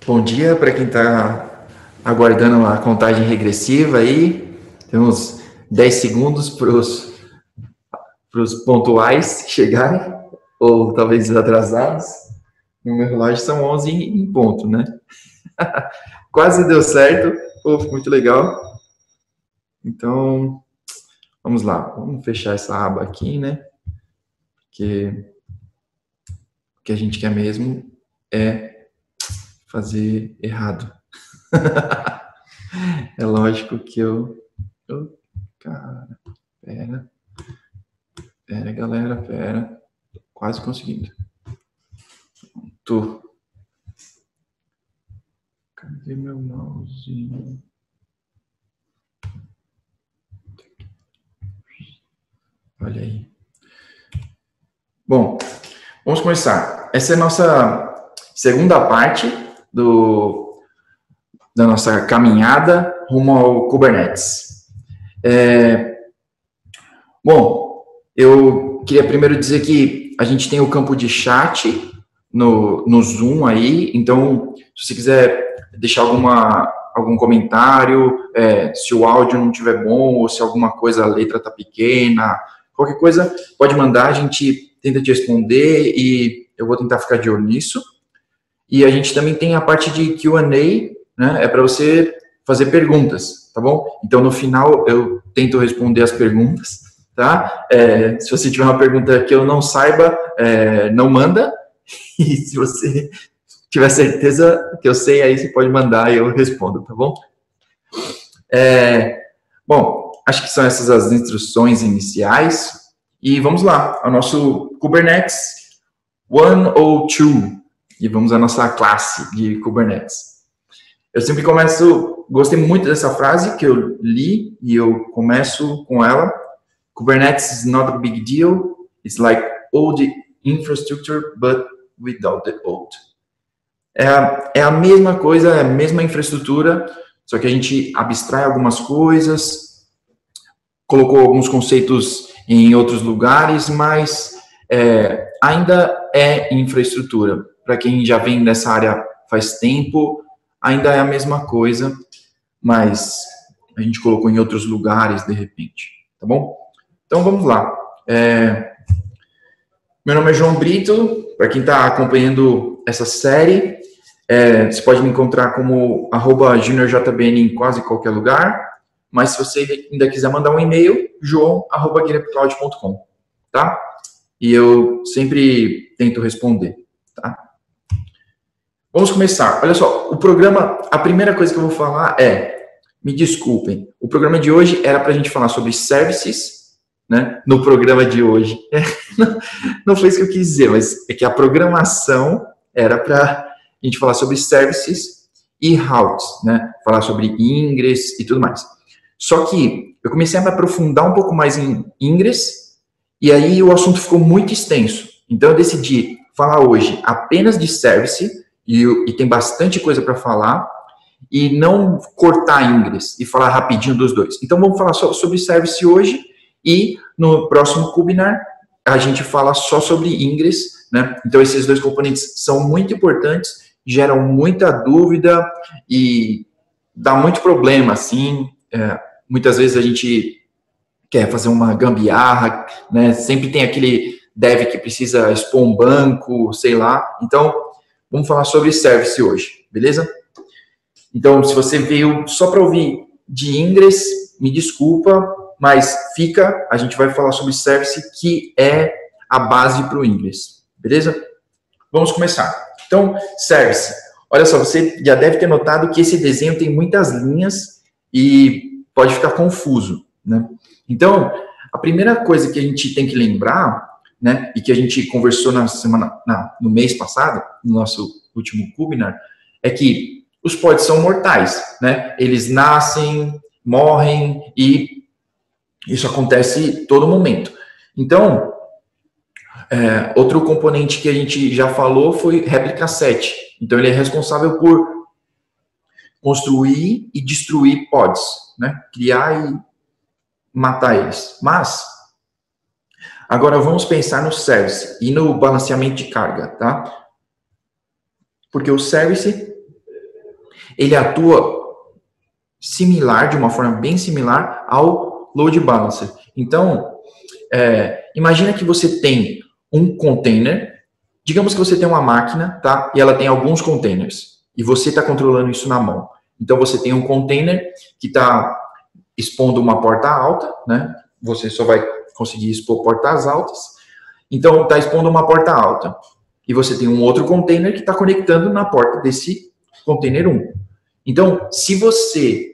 Bom dia para quem está aguardando a contagem regressiva aí. Temos 10 segundos para os pontuais chegarem, ou talvez atrasados. No meu relógio são 11 em ponto, né? Quase deu certo. Pô, muito legal. Então, vamos lá. Vamos fechar essa aba aqui, né? Porque o que a gente quer mesmo é fazer errado. É lógico que cara, pera, galera, pera. Quase conseguindo. Tô. Cadê meu mouse? Olha aí. Bom, vamos começar. Essa é a nossa segunda parte da nossa caminhada rumo ao Kubernetes. Bom, eu queria primeiro dizer que a gente tem o campo de chat no Zoom aí, então, se você quiser deixar algum comentário, se o áudio não estiver bom, ou se alguma coisa, a letra está pequena, qualquer coisa, pode mandar, a gente tenta te responder e eu vou tentar ficar de olho nisso. E a gente também tem a parte de Q&A, né, é para você fazer perguntas, tá bom? Então, no final, eu tento responder as perguntas, tá? Se você tiver uma pergunta que eu não saiba, não manda. E se você tiver certeza que eu sei, aí você pode mandar e eu respondo, tá bom? Bom, acho que são essas as instruções iniciais. E vamos lá, ao nosso Kubernetes 102. E vamos à nossa classe de Kubernetes. Eu sempre gostei muito dessa frase que eu li e eu começo com ela. Kubernetes is not a big deal. It's like old infrastructure, but without the old. É a mesma coisa, é a mesma infraestrutura, só que a gente abstrai algumas coisas, colocou alguns conceitos em outros lugares, mas ainda é infraestrutura. Para quem já vem nessa área faz tempo, ainda é a mesma coisa, mas a gente colocou em outros lugares de repente, tá bom? Então vamos lá. Meu nome é João Brito, para quem está acompanhando essa série, você pode me encontrar como @juniorjbn em quase qualquer lugar, mas se você ainda quiser mandar um e-mail, joão@grepcloud.com, tá? E eu sempre tento responder, tá? Vamos começar. Olha só, o programa, a primeira coisa que eu vou falar me desculpem, o programa de hoje era para a gente falar sobre services, né? No programa de hoje. Não foi isso que eu quis dizer, mas é que a programação era para a gente falar sobre services e routes, né? Falar sobre ingress e tudo mais. Só que eu comecei a me aprofundar um pouco mais em ingress e aí o assunto ficou muito extenso. Então eu decidi falar hoje apenas de service e tem bastante coisa para falar e não cortar ingress e falar rapidinho dos dois. Então vamos falar só sobre service hoje e no próximo webinar a gente fala só sobre ingress, né? Então esses dois componentes são muito importantes, geram muita dúvida e dá muito problema, assim. Muitas vezes a gente quer fazer uma gambiarra, né? Sempre tem aquele dev que precisa expor um banco, sei lá. Então, vamos falar sobre service hoje, beleza? Então, se você veio só para ouvir de ingress, me desculpa, mas a gente vai falar sobre service, que é a base para o ingress, beleza? Vamos começar. Então, service. Olha só, você já deve ter notado que esse desenho tem muitas linhas e pode ficar confuso, né? Então, a primeira coisa que a gente tem que lembrar, né, e que a gente conversou no mês passado, no nosso último webinar, é que os pods são mortais, né? Eles nascem, morrem e isso acontece todo momento. Então, outro componente que a gente já falou foi réplica set. Então, ele é responsável por construir e destruir pods, né? Criar e matar eles. Mas, agora vamos pensar no service e no balanceamento de carga, tá? Porque o service ele atua similar, de uma forma bem similar ao load balancer. Então, imagina que você tem um container, digamos que você tem uma máquina, tá? E ela tem alguns containers, e você está controlando isso na mão. Então, você tem um container que está expondo uma porta alta, né? Você só vai conseguir expor portas altas. Então, está expondo uma porta alta. E você tem um outro container que está conectando na porta desse container 1. Então, se você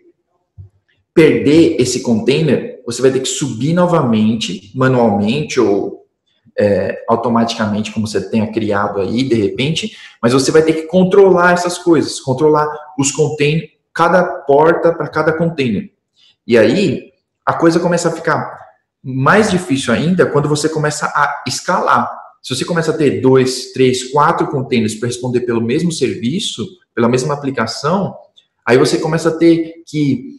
perder esse container, você vai ter que subir novamente, manualmente ou automaticamente, como você tenha criado aí, de repente, mas você vai ter que controlar essas coisas, controlar os containers, cada porta para cada container. E aí, a coisa começa a ficar mais difícil ainda quando você começa a escalar. Se você começa a ter 2, 3, 4 containers para responder pelo mesmo serviço, pela mesma aplicação, aí você começa a ter que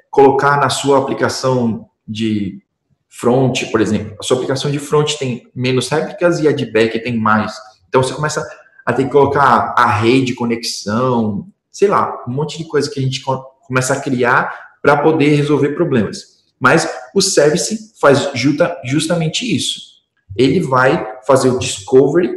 colocar na sua aplicação de front, por exemplo. A sua aplicação de front tem menos réplicas e a de back tem mais. Então, você começa a ter que colocar array de conexão, sei lá, um monte de coisa que a gente começa a criar para poder resolver problemas. Mas o service faz justamente isso. Ele vai fazer o discovery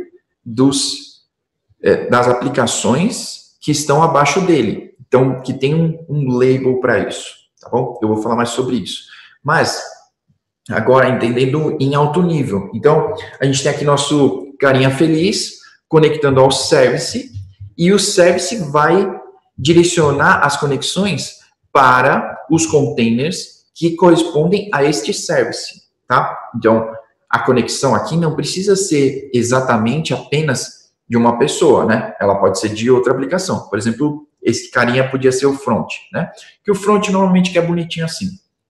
das aplicações que estão abaixo dele. Então, que tem um label para isso, tá bom? Eu vou falar mais sobre isso. Mas, agora, entendendo em alto nível. Então, a gente tem aqui nosso carinha feliz conectando ao service, e o service vai direcionar as conexões para os containers que correspondem a este service, tá? Então, a conexão aqui não precisa ser exatamente apenas de uma pessoa, né? Ela pode ser de outra aplicação. Por exemplo, esse carinha podia ser o front, né? Que o front normalmente é bonitinho assim.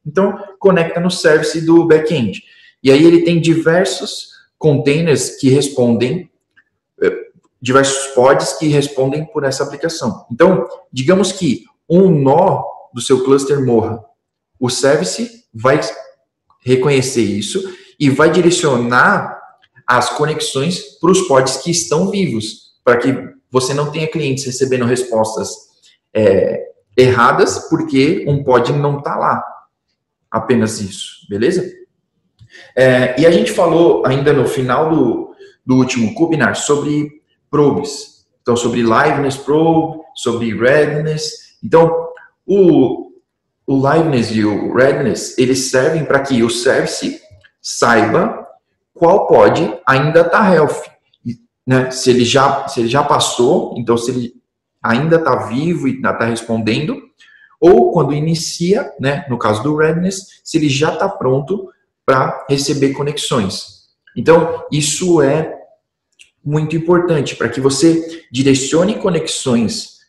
Então, conecta no service do back-end. E aí ele tem diversos containers que respondem, diversos pods que respondem por essa aplicação. Então, digamos que um nó do seu cluster morra. O service vai reconhecer isso e vai direcionar as conexões para os pods que estão vivos, para que você não tenha clientes recebendo respostas erradas, porque um pod não está lá. Apenas isso, beleza? E a gente falou ainda no final do último webinar sobre probes. Então, sobre liveness probe, sobre readiness. Então, o liveness e o readiness, eles servem para que o service saiba qual pod ainda está healthy, né? Se ele já passou, então se ele ainda está vivo e está respondendo, ou quando inicia, né, no caso do readiness, se ele já está pronto para receber conexões. Então, isso é muito importante para que você direcione conexões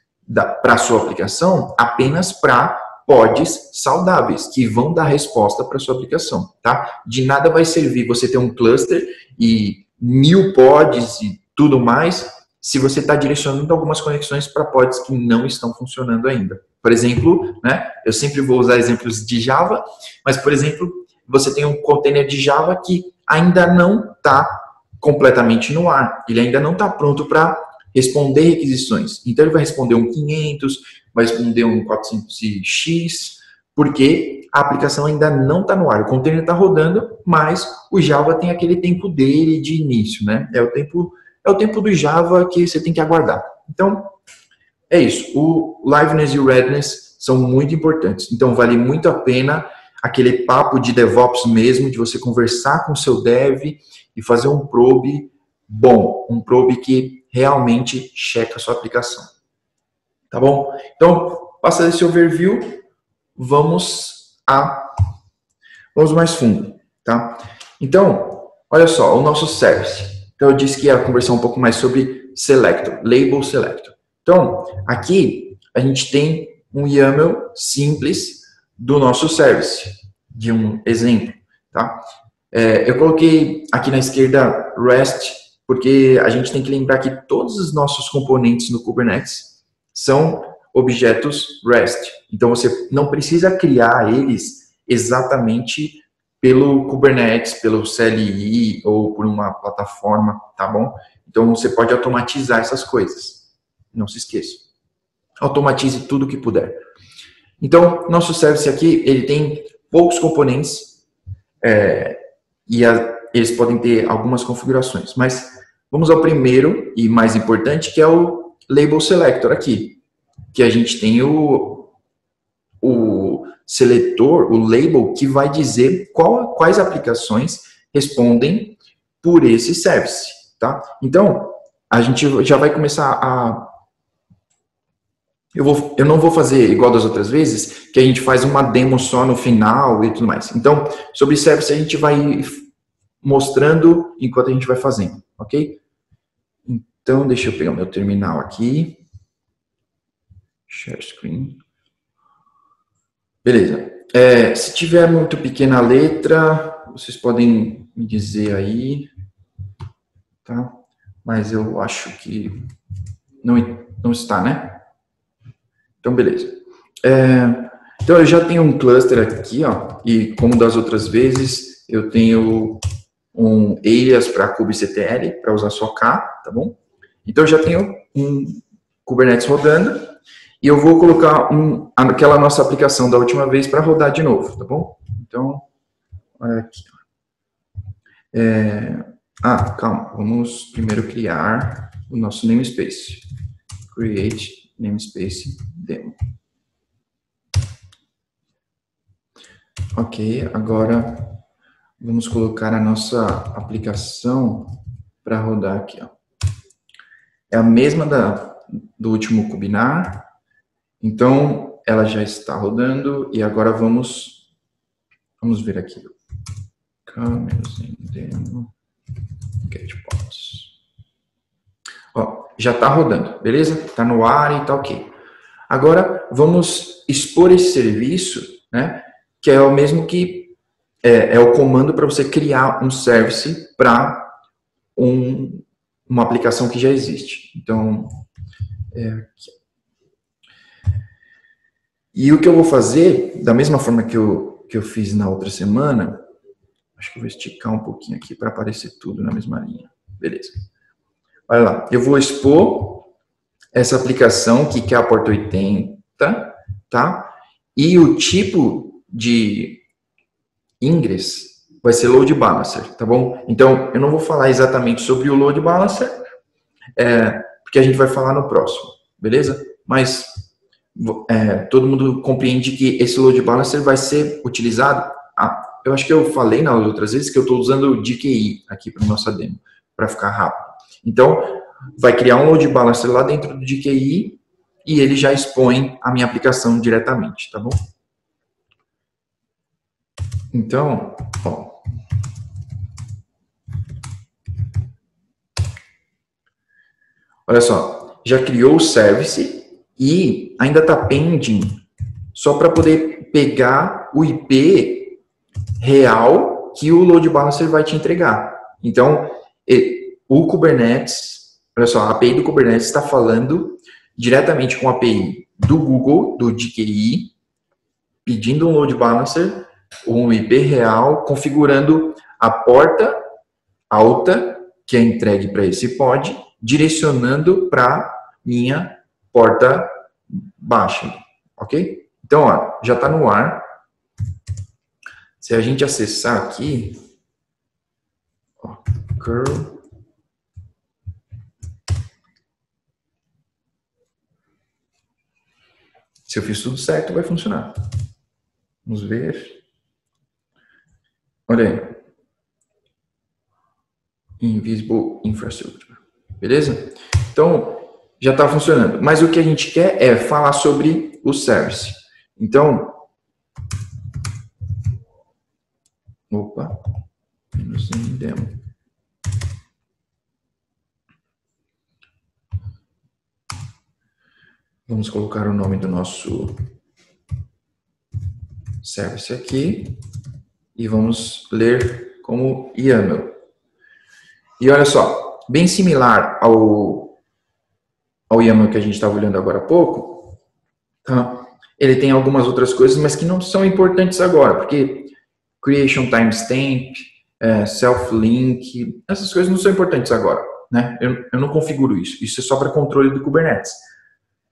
para a sua aplicação apenas para pods saudáveis, que vão dar resposta para a sua aplicação, tá? De nada vai servir você ter um cluster e 1000 pods e tudo mais, se você está direcionando algumas conexões para pods que não estão funcionando ainda. Por exemplo, né, eu sempre vou usar exemplos de Java, mas, por exemplo, você tem um container de Java que ainda não está completamente no ar, ele ainda não está pronto para responder requisições. Então, ele vai responder um 500, vai responder um 400x, porque a aplicação ainda não está no ar. O container está rodando, mas o Java tem aquele tempo dele de início, né? É o tempo do Java que você tem que aguardar. Então, é isso. O liveness e o readiness são muito importantes. Então, vale muito a pena aquele papo de DevOps mesmo, de você conversar com o seu dev e fazer um probe bom, um probe que realmente checa a sua aplicação. Tá bom? Então, passando esse overview, vamos mais fundo, tá? Então, olha só, o nosso service. Então, eu disse que ia conversar um pouco mais sobre selector, label selector. Então, aqui a gente tem um YAML simples do nosso service, de um exemplo, tá? Eu coloquei aqui na esquerda REST, porque a gente tem que lembrar que todos os nossos componentes no Kubernetes são objetos REST. Então, você não precisa criar eles exatamente pelo Kubernetes, pelo CLI ou por uma plataforma, tá bom? Então, você pode automatizar essas coisas. Não se esqueça. automatize tudo que puder. Então, nosso service aqui, ele tem poucos componentes eles podem ter algumas configurações, mas vamos ao primeiro e mais importante, que é o Label Selector aqui, que a gente tem o seletor, o label, que vai dizer quais aplicações respondem por esse service, tá? Então, a gente já vai começar a... Eu não vou fazer igual das outras vezes, que a gente faz uma demo só no final e tudo mais. Então, sobre service a gente vai mostrando enquanto a gente vai fazendo, ok? Então, deixa eu pegar o meu terminal aqui. Share screen. Beleza. Se tiver muito pequena a letra, vocês podem me dizer aí, tá? Mas eu acho que não está, né? Então, beleza. Então, eu já tenho um cluster aqui, ó, e como das outras vezes, eu tenho um alias para kubectl, para usar só K, tá bom? Então, eu já tenho um Kubernetes rodando, e eu vou colocar aquela nossa aplicação da última vez para rodar de novo, tá bom? Então, olha aqui. Calma, vamos primeiro criar o nosso namespace. Create namespace demo. Ok, agora vamos colocar a nossa aplicação para rodar aqui, ó. É a mesma do último Kubinar, então ela já está rodando e agora vamos ver aqui. Demo, getPods. Ó, já está rodando, beleza? Está no ar e tá ok. Agora vamos expor esse serviço, né? Que é o mesmo que é o comando para você criar um service para uma aplicação que já existe. Então, aqui. E o que eu vou fazer, da mesma forma que eu fiz na outra semana, acho que eu vou esticar um pouquinho aqui para aparecer tudo na mesma linha. Beleza. Olha lá, eu vou expor essa aplicação que é a porta 80, tá? E o tipo de ingress vai ser load balancer, tá bom? Então, eu não vou falar exatamente sobre o load balancer, porque a gente vai falar no próximo, beleza? Mas todo mundo compreende que esse load balancer vai ser utilizado. Eu acho que eu falei nas outras vezes que eu estou usando o DKI aqui para nossa demo, para ficar rápido. Então, vai criar um load balancer lá dentro do DKI e ele já expõe a minha aplicação diretamente, tá bom? Então, ó. Olha só, já criou o service e ainda está pending só para poder pegar o IP real que o load balancer vai te entregar. Então, o Kubernetes, olha só, a API do Kubernetes está falando diretamente com a API do Google, do DKI, pedindo um load balancer, um IP real, configurando a porta alta que é entregue para esse pod, direcionando para minha porta baixa, ok? Então, ó, já está no ar. Se a gente acessar aqui, ó, curl, se eu fiz tudo certo, vai funcionar. Vamos ver. Olha aí. Invisible Infrastructure. Beleza? Então, já está funcionando. Mas o que a gente quer é falar sobre o service. Então, opa, menos em demo. Vamos colocar o nome do nosso service aqui e vamos ler como YAML. E olha só, bem similar ao YAML que a gente estava olhando agora há pouco, tá? Ele tem algumas outras coisas, mas que não são importantes agora, porque creation timestamp, self-link, essas coisas não são importantes agora, né? Eu não configuro isso. Isso é só para controle do Kubernetes,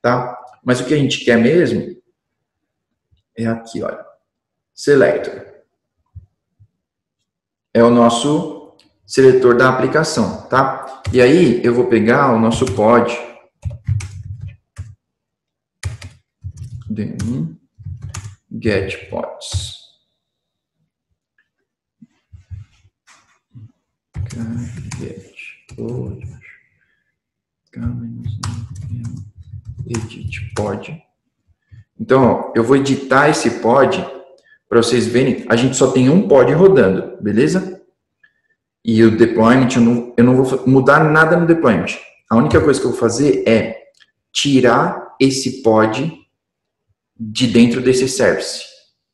tá? Mas o que a gente quer mesmo é aqui, olha. Selector. É o nosso seletor da aplicação, tá? E aí, eu vou pegar o nosso pod. Get pods. Get pods. Edit pod. Então, ó, eu vou editar esse pod para vocês verem. A gente só tem um pod rodando, beleza? E o deployment, eu não vou mudar nada no deployment. A única coisa que eu vou fazer é tirar esse pod de dentro desse service,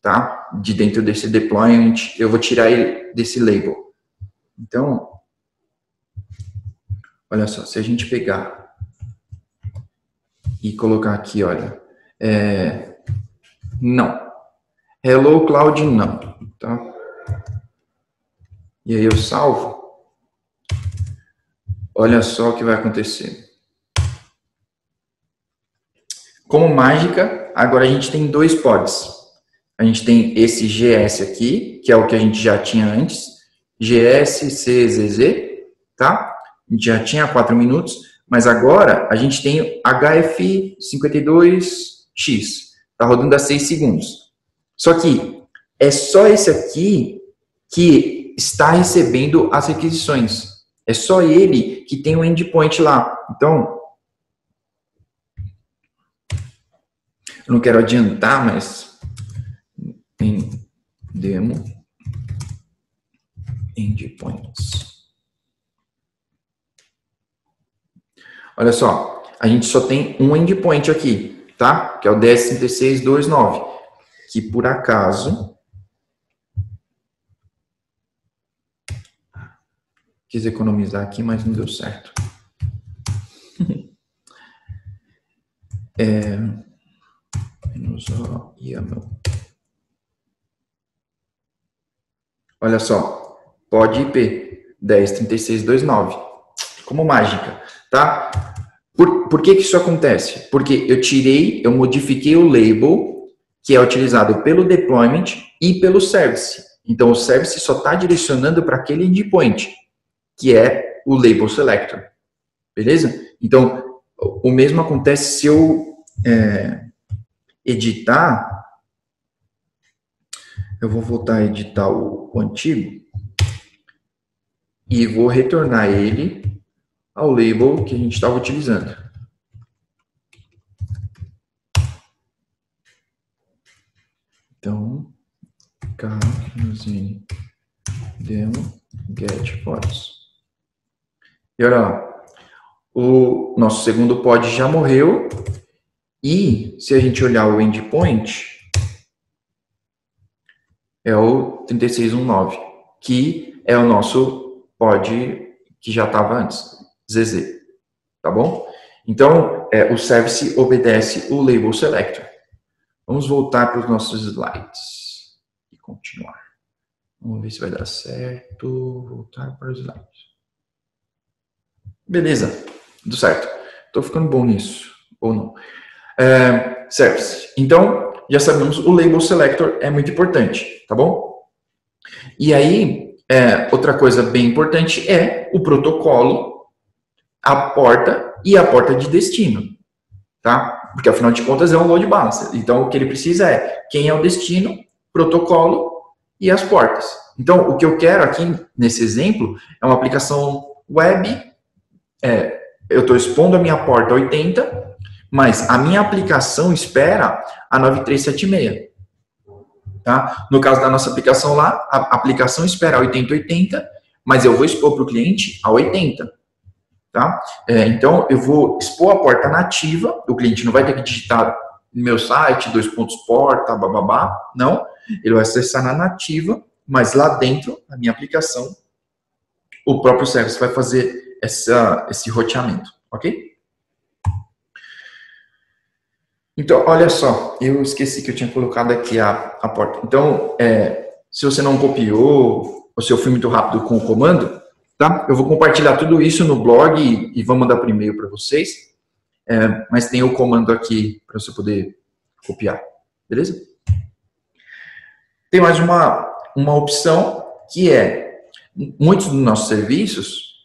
tá? De dentro desse deployment, eu vou tirar ele desse label. Então, olha só, se a gente pegar e colocar aqui, olha, não. Hello Cloud não, tá? E aí eu salvo. Olha só o que vai acontecer. Como mágica, agora a gente tem dois pods. A gente tem esse GS aqui, que é o que a gente já tinha antes. GS, CZZ, tá? A gente já tinha 4 minutos, mas agora a gente tem HF52X. Tá rodando a 6 segundos. Só que é só esse aqui que está recebendo as requisições. É só ele que tem um endpoint lá. Então, eu não quero adiantar, mas em demo endpoints. Olha só, a gente só tem um endpoint aqui, tá? Que é o DS362.9, que por acaso quis economizar aqui, mas não deu certo. Olha só, pod IP 10.36.2.9, como mágica, tá? Por que isso acontece? Porque eu modifiquei o label que é utilizado pelo deployment e pelo service. Então, o service só está direcionando para aquele endpoint, que é o label selector. Beleza? Então, o mesmo acontece se eu editar. Eu vou voltar a editar o antigo e vou retornar ele ao label que a gente estava utilizando. Então, demo get pods. E olha lá, o nosso segundo pod já morreu. E se a gente olhar o endpoint, é o 3619, que é o nosso pod que já estava antes, ZZ, tá bom? Então, o service obedece o label selector. Vamos voltar para os nossos slides e continuar. Vamos ver se vai dar certo. Voltar para os slides. Beleza, tudo certo. Estou ficando bom nisso, ou não. Service. Então, já sabemos, o label selector é muito importante, tá bom? E aí, outra coisa bem importante é o protocolo, a porta e a porta de destino, tá? Porque, afinal de contas, é um load balancer. Então, o que ele precisa é quem é o destino, protocolo e as portas. Então, o que eu quero aqui, nesse exemplo, é uma aplicação web. Eu estou expondo a minha porta 80, mas a minha aplicação espera a 9376. Tá? No caso da nossa aplicação lá, a aplicação espera a 8080, mas eu vou expor para o cliente a 80. Tá? Então, eu vou expor a porta nativa, o cliente não vai ter que digitar no meu site, 2 pontos porta, bababá, não. Ele vai acessar na nativa, mas lá dentro, na minha aplicação, o próprio service vai fazer esse roteamento, ok? Então, olha só, eu esqueci que eu tinha colocado aqui a porta. Então, se você não copiou, ou se eu fui muito rápido com o comando, tá? Eu vou compartilhar tudo isso no blog e vou mandar por e-mail para vocês. mas tem o comando aqui para você poder copiar, beleza? Tem mais uma opção que muitos dos nossos serviços,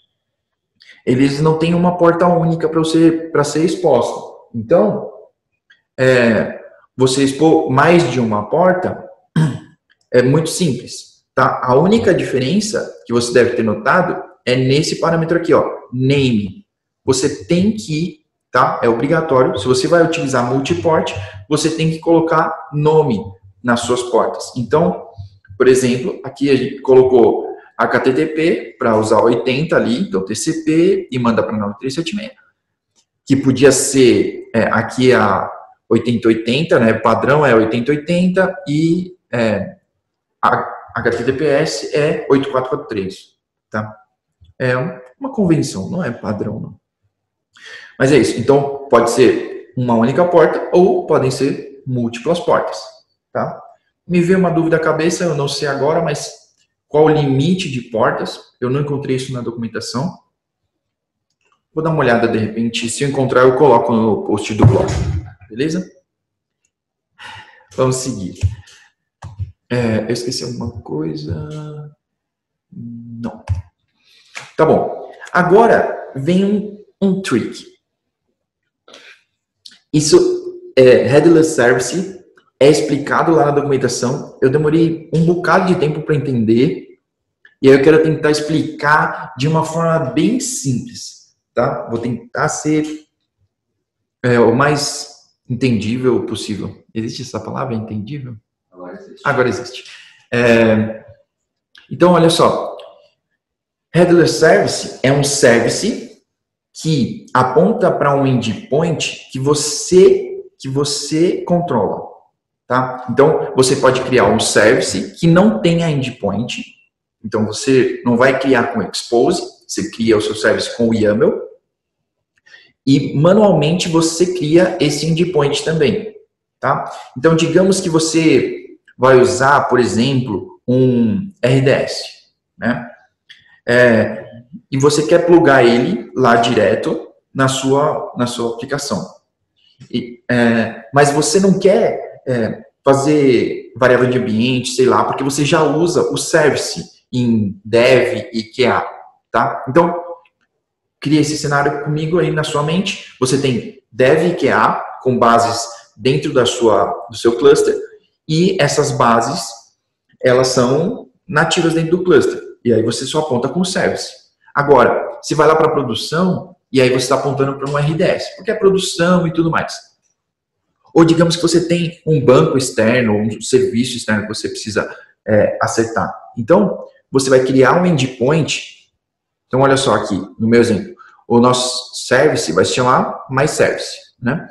eles não têm uma porta única para ser exposta. Então, você expor mais de uma porta é muito simples, tá? A única diferença que você deve ter notado é nesse parâmetro aqui, ó, name. Você tem que, tá? É obrigatório. Se você vai utilizar multiport, você tem que colocar nome nas suas portas. Então, por exemplo, aqui a gente colocou HTTP para usar 80 ali, então TCP e manda para 9376, que podia ser, aqui a 8080, né? Padrão é 8080 e a HTTPS é 8443, tá? É uma convenção, não é padrão, não. Mas é isso. Então, pode ser uma única porta ou podem ser múltiplas portas, tá? Me veio uma dúvida à cabeça, eu não sei agora, mas qual o limite de portas? Eu não encontrei isso na documentação. Vou dar uma olhada de repente. Se eu encontrar, eu coloco no post do blog. Beleza? Vamos seguir. Eu esqueci alguma coisa. Não. Tá bom. Agora vem um trick. Isso headless service é explicado lá na documentação. Eu demorei um bocado de tempo para entender. E aí eu quero tentar explicar de uma forma bem simples, tá? Vou tentar ser o mais entendível possível. Existe essa palavra, entendível? Agora existe. Agora existe. Então, olha só. Headless Service é um service que aponta para um endpoint que você controla, tá? Então, você pode criar um service que não tenha endpoint. Então, você não vai criar com Expose, você cria o seu service com o YAML e manualmente você cria esse endpoint também, tá? Então, digamos que você vai usar, por exemplo, um RDS, né? E você quer plugar ele lá direto na sua aplicação. Mas você não quer fazer variável de ambiente, sei lá, porque você já usa o service em dev e QA, tá? Então, cria esse cenário comigo aí na sua mente. Você tem dev e QA com bases dentro do seu cluster e essas bases, elas são nativas dentro do cluster. E aí você só aponta com o service. Agora, você vai lá para a produção e aí você está apontando para um RDS, porque é produção e tudo mais. Ou digamos que você tem um banco externo, um serviço externo que você precisa acertar. Então, você vai criar um endpoint. Então, olha só aqui, no meu exemplo. O nosso service vai se chamar MyService, né?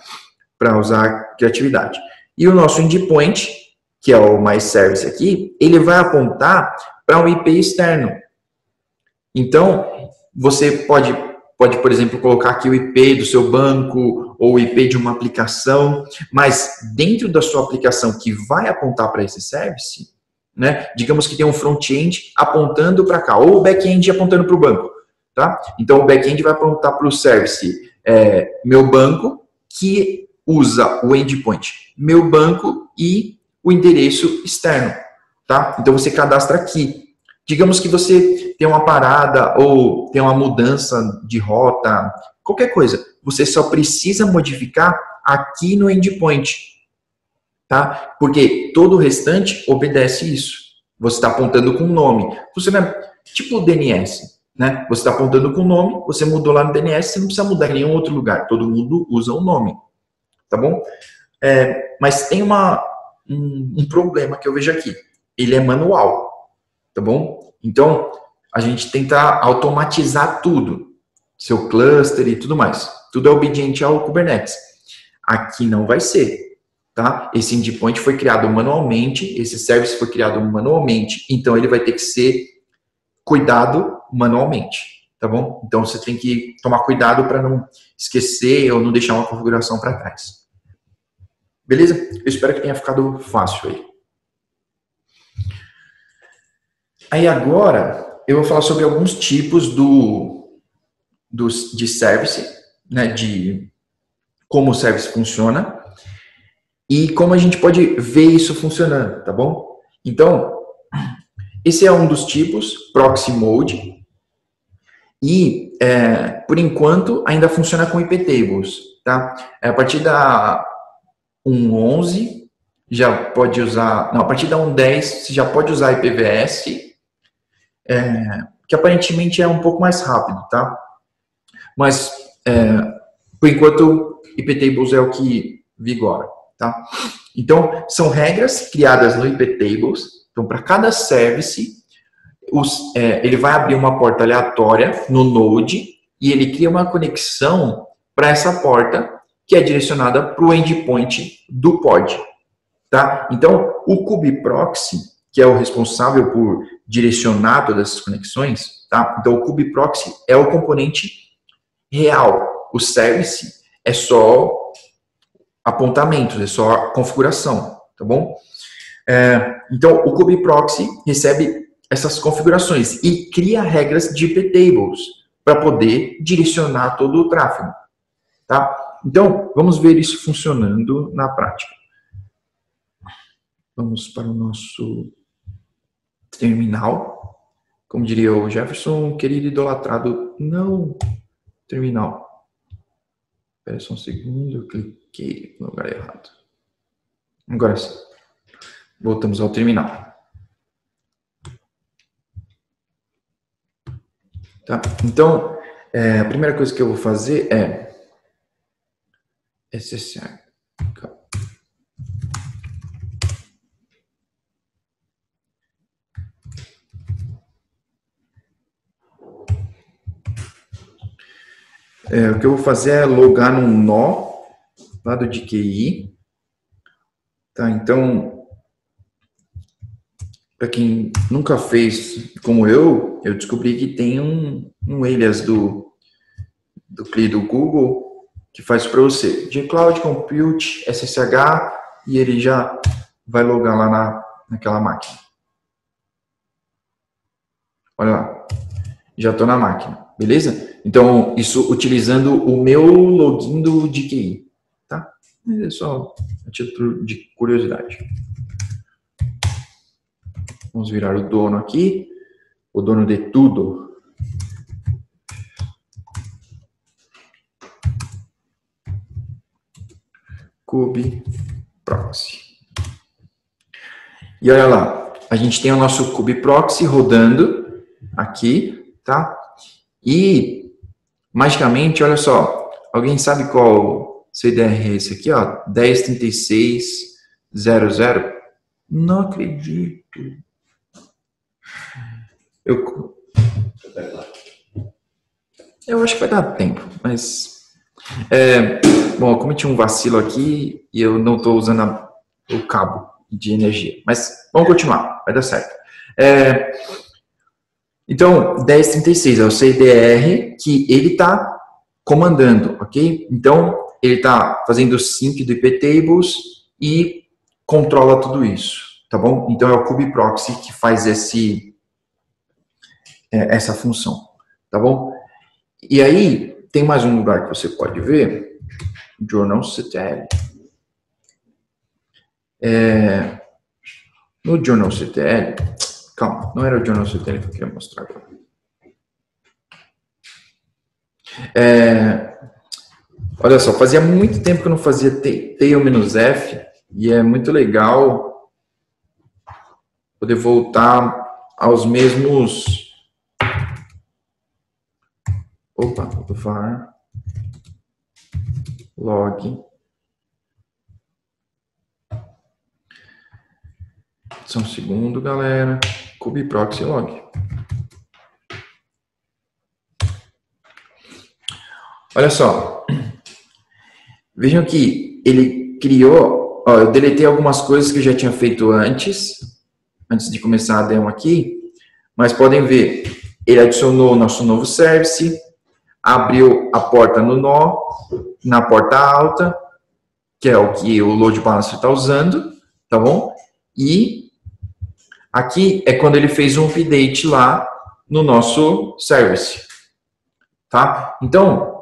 Para usar criatividade. E o nosso endpoint, que é o MyService aqui, ele vai apontar para um IP externo. Então, você pode, por exemplo, colocar aqui o IP do seu banco ou o IP de uma aplicação, mas dentro da sua aplicação que vai apontar para esse service, né? Digamos que tem um front-end apontando para cá, ou o back-end apontando para o banco, tá? Então, o back-end vai apontar para o service meu banco, que usa o endpoint meu banco e o endereço externo, tá? Então, você cadastra aqui. Digamos que você tem uma parada ou tem uma mudança de rota, qualquer coisa. Você só precisa modificar aqui no endpoint, tá? Porque todo o restante obedece isso. Você está apontando com o nome. Funciona tipo o DNS, né? Você está apontando com o nome, você mudou lá no DNS, você não precisa mudar em nenhum outro lugar. Todo mundo usa o nome, tá bom? Mas tem um problema que eu vejo aqui. Ele é manual, tá bom? Então, a gente tenta automatizar tudo. Seu cluster e tudo mais. Tudo é obediente ao Kubernetes. Aqui não vai ser. Tá? Esse endpoint foi criado manualmente, esse service foi criado manualmente, então ele vai ter que ser cuidado manualmente, tá bom? Então você tem que tomar cuidado para não esquecer ou não deixar uma configuração para trás. Beleza? Eu espero que tenha ficado fácil aí. Aí agora eu vou falar sobre alguns tipos de service, né, de como o service funciona e como a gente pode ver isso funcionando, tá bom? Então, esse é um dos tipos, Proxy Mode, e por enquanto ainda funciona com iptables, tá? A partir da 1.11 já pode usar, não, a partir da 1.10 você já pode usar IPVS, que aparentemente é um pouco mais rápido, tá? Mas, por enquanto, iptables é o que vigora, tá? Então, são regras criadas no iptables. Então, para cada service, ele vai abrir uma porta aleatória no Node e ele cria uma conexão para essa porta que é direcionada para o endpoint do pod, tá? Então, o kubeproxy, que é o responsável por direcionar todas essas conexões, tá? Então, o kubeproxy é o componente real. O service é só apontamentos, é só configuração, tá bom? Então, o kubeproxy recebe essas configurações e cria regras de iptables para poder direcionar todo o tráfego, tá? Então, vamos ver isso funcionando na prática. Vamos para o nosso terminal. Como diria o Jefferson, querido idolatrado, não terminal. Espera só um segundo, eu cliquei no lugar errado. Agora sim. Voltamos ao terminal. Tá? Então, a primeira coisa que eu vou fazer é SSR. O que eu vou fazer é logar num nó lá do DKI. Tá? Então, para quem nunca fez como eu descobri que tem um alias do CLI do Google que faz para você. De Cloud Compute, SSH, e ele já vai logar lá naquela máquina. Olha lá. Já estou na máquina, beleza? Então, isso utilizando o meu login do DKI, tá? É só a título de curiosidade. Vamos virar o dono aqui, o dono de tudo. kubeproxy. E olha lá, a gente tem o nosso kubeproxy rodando aqui, tá? E, magicamente, olha só, alguém sabe qual CDR é esse aqui, ó? 10.36.00. Não acredito. Eu acho que vai dar tempo, mas... bom, eu cometi um vacilo aqui e eu não estou usando o cabo de energia. Mas vamos continuar, vai dar certo. Então, 10.36 é o CDR que ele está comandando, ok? Então, ele está fazendo o sync do iptables e controla tudo isso, tá bom? Então, é o kubeproxy que faz essa função, tá bom? E aí, tem mais um lugar que você pode ver, journalctl. No journalctl, calma, não era o journalctl que eu queria mostrar agora. Olha só, fazia muito tempo que eu não fazia tail-f e é muito legal poder voltar aos mesmos... var log. Só um segundo, galera. kubeproxy log. Olha só. Vejam que ele criou... Ó, eu deletei algumas coisas que eu já tinha feito antes de começar a demo aqui. Mas podem ver, ele adicionou o nosso novo service, abriu a porta no nó, na porta alta, que é o que o load balancer está usando, tá bom? E aqui é quando ele fez um update lá no nosso service, tá? Então,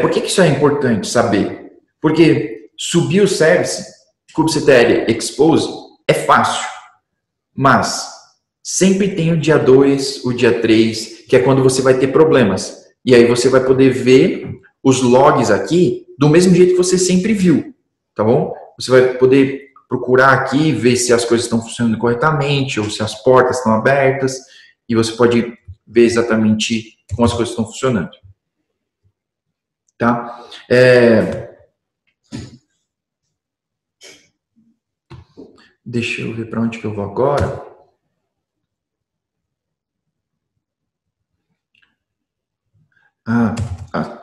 Por que isso é importante saber? Porque subir o service, kubectl expose, é fácil, mas sempre tem o dia 2, o dia 3, que é quando você vai ter problemas. E aí você vai poder ver os logs aqui do mesmo jeito que você sempre viu, tá bom? Você vai poder procurar aqui, ver se as coisas estão funcionando corretamente, ou se as portas estão abertas, e você pode ver exatamente como as coisas estão funcionando. Tá? Deixa eu ver para onde que eu vou agora.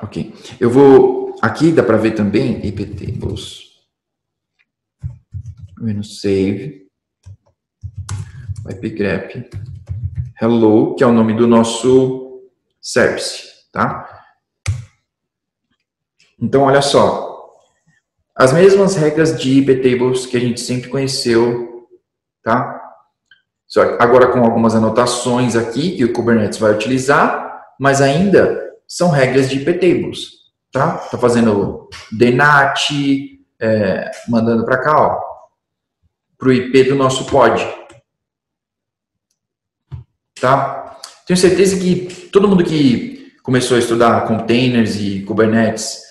Ok. Eu vou... Aqui dá para ver também iptables. Save. ipgrep. Hello, que é o nome do nosso service, tá? Então, olha só. As mesmas regras de iptables que a gente sempre conheceu, tá? Só agora com algumas anotações aqui que o Kubernetes vai utilizar, mas ainda são regras de iptables, tá? Tá fazendo DNAT, mandando para cá, ó, pro IP do nosso pod, tá? Tenho certeza que todo mundo que começou a estudar containers e Kubernetes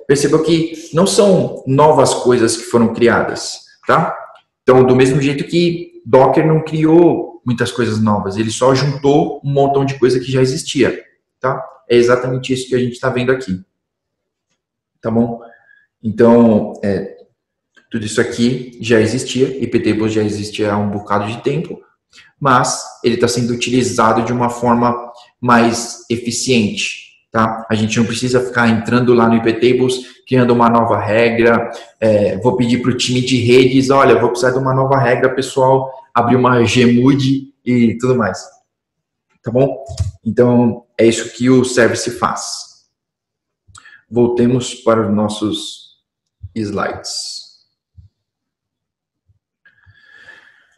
percebeu que não são novas coisas que foram criadas, tá? Então, do mesmo jeito que Docker não criou muitas coisas novas, ele só juntou um montão de coisa que já existia, tá? É exatamente isso que a gente está vendo aqui, tá bom? Então, tudo isso aqui já existia, iptables já existia há um bocado de tempo, mas ele está sendo utilizado de uma forma mais eficiente, tá? A gente não precisa ficar entrando lá no iptables, criando uma nova regra, vou pedir para o time de redes, olha, vou precisar de uma nova regra, pessoal, abrir uma gmood e tudo mais, tá bom? Então, é isso que o service faz. Voltemos para os nossos slides.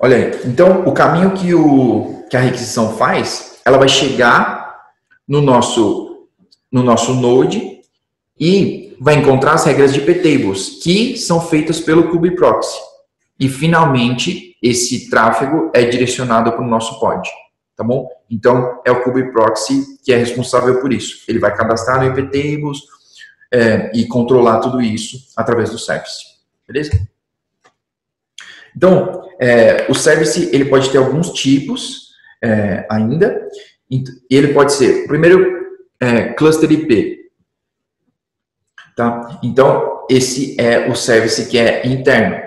Olha aí, então, o caminho que a requisição faz, ela vai chegar no nosso node e vai encontrar as regras de iptables, que são feitas pelo kubeproxy. E, finalmente, esse tráfego é direcionado para o nosso pod, tá bom? Então, é o kubeproxy que é responsável por isso. Ele vai cadastrar no iptables e controlar tudo isso através do service, beleza? Então, o service, ele pode ter alguns tipos ainda. E ele pode ser, primeiro, cluster IP. Tá? Então, esse é o service que é interno.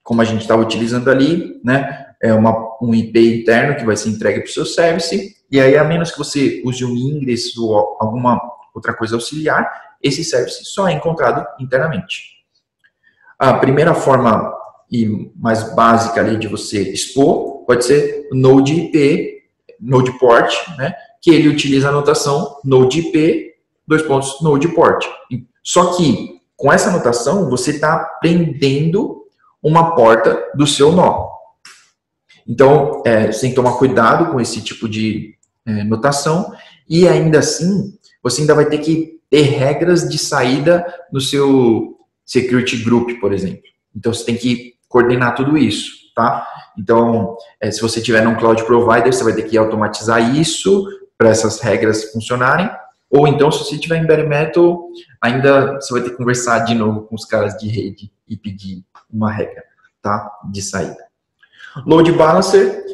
Como a gente estava utilizando ali, né? É um IP interno que vai ser entregue para o seu service. E aí, a menos que você use um ingress ou alguma outra coisa auxiliar, esse service só é encontrado internamente. A primeira forma e mais básica ali de você expor pode ser Node IP, Node Port, né? Que ele utiliza a notação Node IP, Node Port. Só que, com essa notação, você está prendendo uma porta do seu nó. Então, você tem que tomar cuidado com esse tipo de notação e, ainda assim, você ainda vai ter que ter regras de saída no seu security group, por exemplo. Então, você tem que coordenar tudo isso, tá? Então, se você tiver num cloud provider, você vai ter que automatizar isso para essas regras funcionarem. Ou então, se você tiver em bare metal, ainda você vai ter que conversar de novo com os caras de rede e pedir uma regra, tá? De saída. Load Balancer,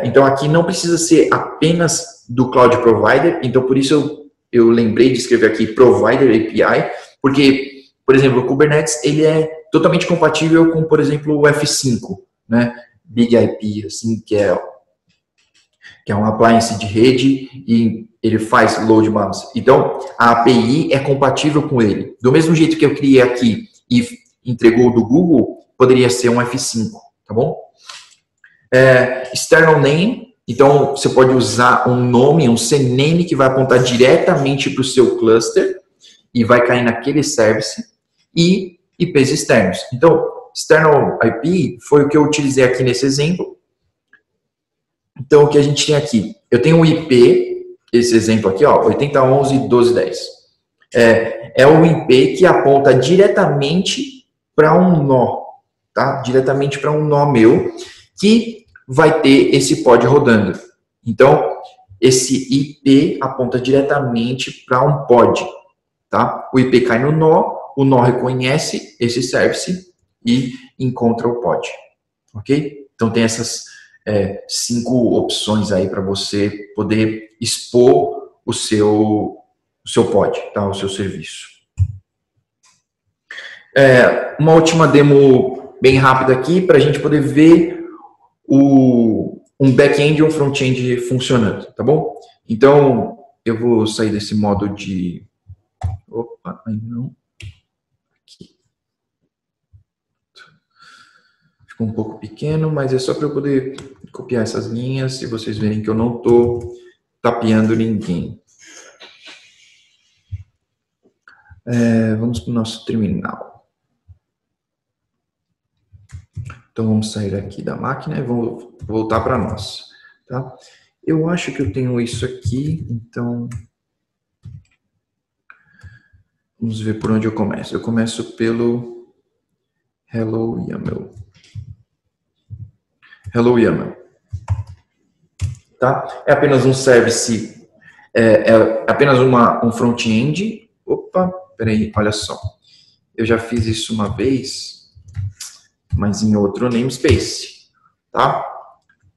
então aqui não precisa ser apenas do Cloud Provider, então por isso eu lembrei de escrever aqui Provider API, porque, por exemplo, o Kubernetes, ele é totalmente compatível com, por exemplo, o F5, né? Big IP, assim, que é um appliance de rede e ele faz load balancer. Então, a API é compatível com ele. Do mesmo jeito que eu criei aqui e entregou do Google, poderia ser um F5, tá bom? External name, então você pode usar um nome, um CNAME que vai apontar diretamente para o seu cluster e vai cair naquele service, e IPs externos. Então, external IP foi o que eu utilizei aqui nesse exemplo. Então, o que a gente tem aqui? Eu tenho um IP, esse exemplo aqui, ó, 8011.12.10. É o IP que aponta diretamente para um nó, tá? Diretamente para um nó meu, que vai ter esse pod rodando. Então, esse IP aponta diretamente para um pod, tá? O IP cai no nó, o nó reconhece esse service e encontra o pod, ok? Então, tem essas 5 opções aí para você poder expor o seu pod, tá? O seu serviço. Uma última demo bem rápida aqui para a gente poder ver um back-end e um front-end funcionando, tá bom? Então, eu vou sair desse modo de... Opa, ainda não. Aqui. Ficou um pouco pequeno, mas é só para eu poder copiar essas linhas e vocês verem que eu não estou tapeando ninguém. Vamos para o nosso terminal. Então, vamos sair aqui da máquina e vou voltar para nós, tá? Eu acho que eu tenho isso aqui, então... Vamos ver por onde eu começo. Eu começo pelo Hello YAML. Hello YAML. Tá? É apenas um service, é apenas um front-end. Opa, peraí, olha só. Eu já fiz isso uma vez, mas em outro namespace, tá?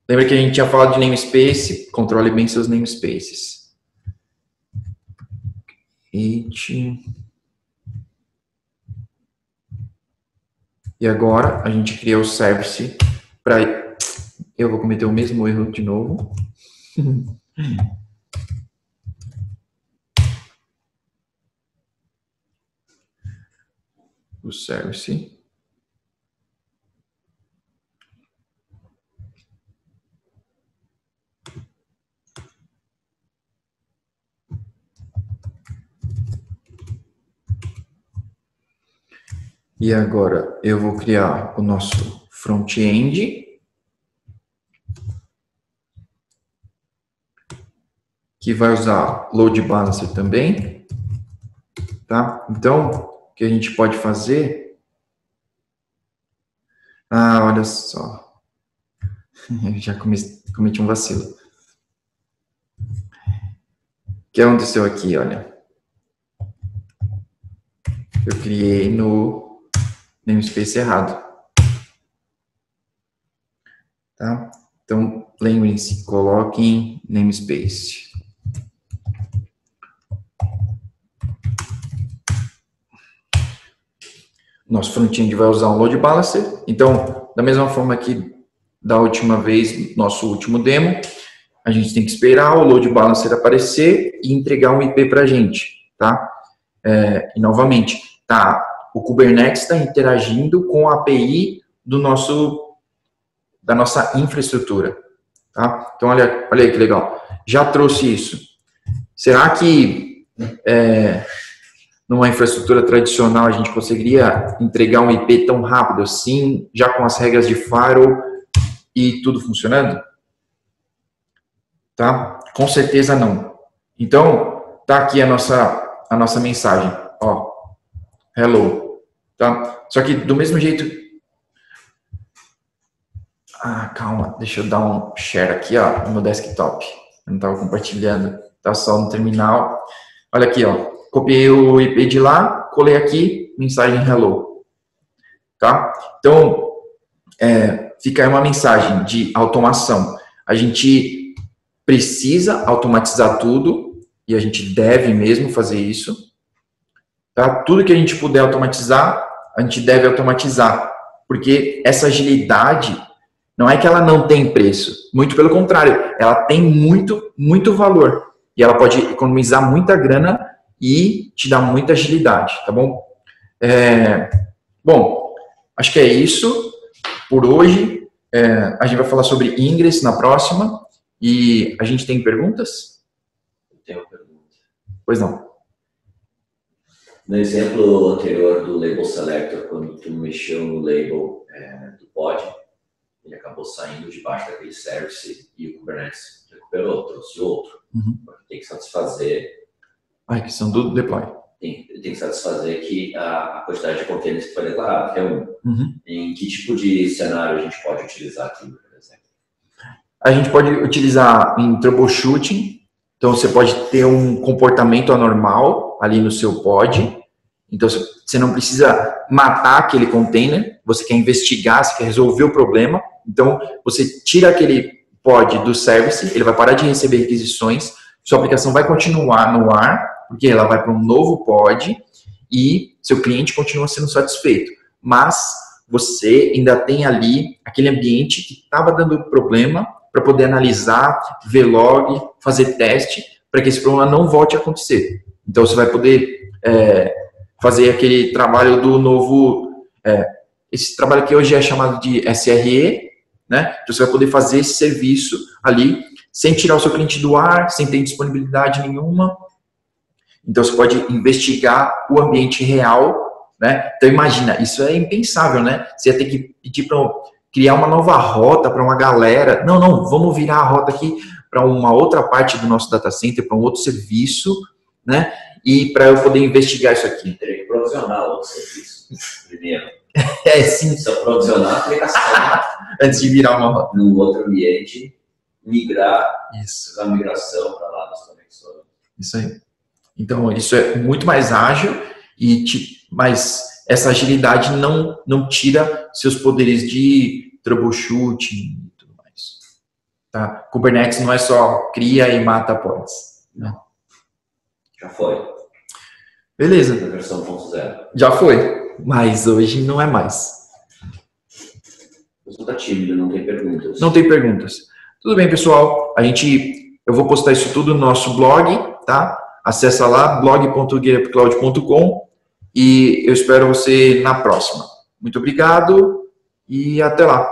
Lembra que a gente tinha falado de namespace? Controle bem seus namespaces. E agora a gente cria o service para... Eu vou cometer o mesmo erro de novo. O service. E agora eu vou criar o nosso front-end, que vai usar load balancer também, tá? Então, o que a gente pode fazer... Ah, olha só. Eu já cometi um vacilo. O que aconteceu aqui, olha? Eu criei no namespace errado. Tá? Então, lembrem-se, coloquem namespace. Nosso front-end vai usar um load balancer. Então, da mesma forma que da última vez, nosso último demo, a gente tem que esperar o load balancer aparecer e entregar um IP para a gente, tá? E novamente, o Kubernetes está interagindo com a API da nossa infraestrutura, tá? Então, olha aí que legal. Já trouxe isso. Será que numa infraestrutura tradicional a gente conseguiria entregar um IP tão rápido assim, já com as regras de firewall e tudo funcionando? Tá? Com certeza não. Então, tá aqui a nossa mensagem, ó. Hello, tá? Só que do mesmo jeito... calma, deixa eu dar um share aqui, ó, no meu desktop. Eu não estava compartilhando, tá só no terminal. Olha aqui, ó, copiei o IP de lá, colei aqui, mensagem hello, tá? Então, fica aí uma mensagem de automação. A gente precisa automatizar tudo, e a gente deve mesmo fazer isso, tá? Tudo que a gente puder automatizar, a gente deve automatizar, porque essa agilidade não é que ela não tem preço, muito pelo contrário, ela tem muito, muito valor, e ela pode economizar muita grana e te dar muita agilidade, tá bom? Bom, acho que é isso por hoje. A gente vai falar sobre Ingress na próxima, e a gente tem perguntas? Eu tenho uma pergunta. Pois não. No exemplo anterior do label selector, quando tu mexeu no label do pod, ele acabou saindo debaixo daquele service e o Kubernetes recuperou, trouxe outro. Porque tem que satisfazer A questão do deploy. tem que satisfazer que a quantidade de containers que foi declarada, que é 1. Em que tipo de cenário a gente pode utilizar aquilo, por exemplo? A gente pode utilizar em troubleshooting. Então, você pode ter um comportamento anormal ali no seu pod. Então, você não precisa matar aquele container. Você quer investigar, você quer resolver o problema. Então, você tira aquele pod do service, ele vai parar de receber requisições, sua aplicação vai continuar no ar, porque ela vai para um novo pod e seu cliente continua sendo satisfeito. Mas você ainda tem ali aquele ambiente que estava dando problema para poder analisar, ver log, fazer teste, para que esse problema não volte a acontecer. Então, você vai poder fazer aquele trabalho do novo... esse trabalho que hoje é chamado de SRE, né? Então, você vai poder fazer esse serviço ali, sem tirar o seu cliente do ar, sem ter disponibilidade nenhuma. Então, você pode investigar o ambiente real, né? Então, imagina, isso é impensável, né? Você ia ter que pedir para criar uma nova rota para uma galera. Não, vamos virar a rota aqui para uma outra parte do nosso data center, para um outro serviço, né? E para eu poder investigar isso aqui. Teria que provisionar o serviço primeiro. Sim. Se eu provisionar a aplicação antes de virar uma rota. num outro ambiente, migrar, Isso. fazer a migração para lá das conexões. Isso aí. Então, isso é muito mais ágil, mas essa agilidade não tira seus poderes de troubleshooting e tudo mais. Tá? Kubernetes não é só cria e mata pods. Não. Já foi. Beleza. Na versão 1.0. Já foi, mas hoje não é mais. Você está tímido, não tem perguntas. Não tem perguntas. Tudo bem, pessoal. Eu vou postar isso tudo no nosso blog, tá? Acessa lá, blog.getupcloud.com e eu espero você na próxima. Muito obrigado e até lá.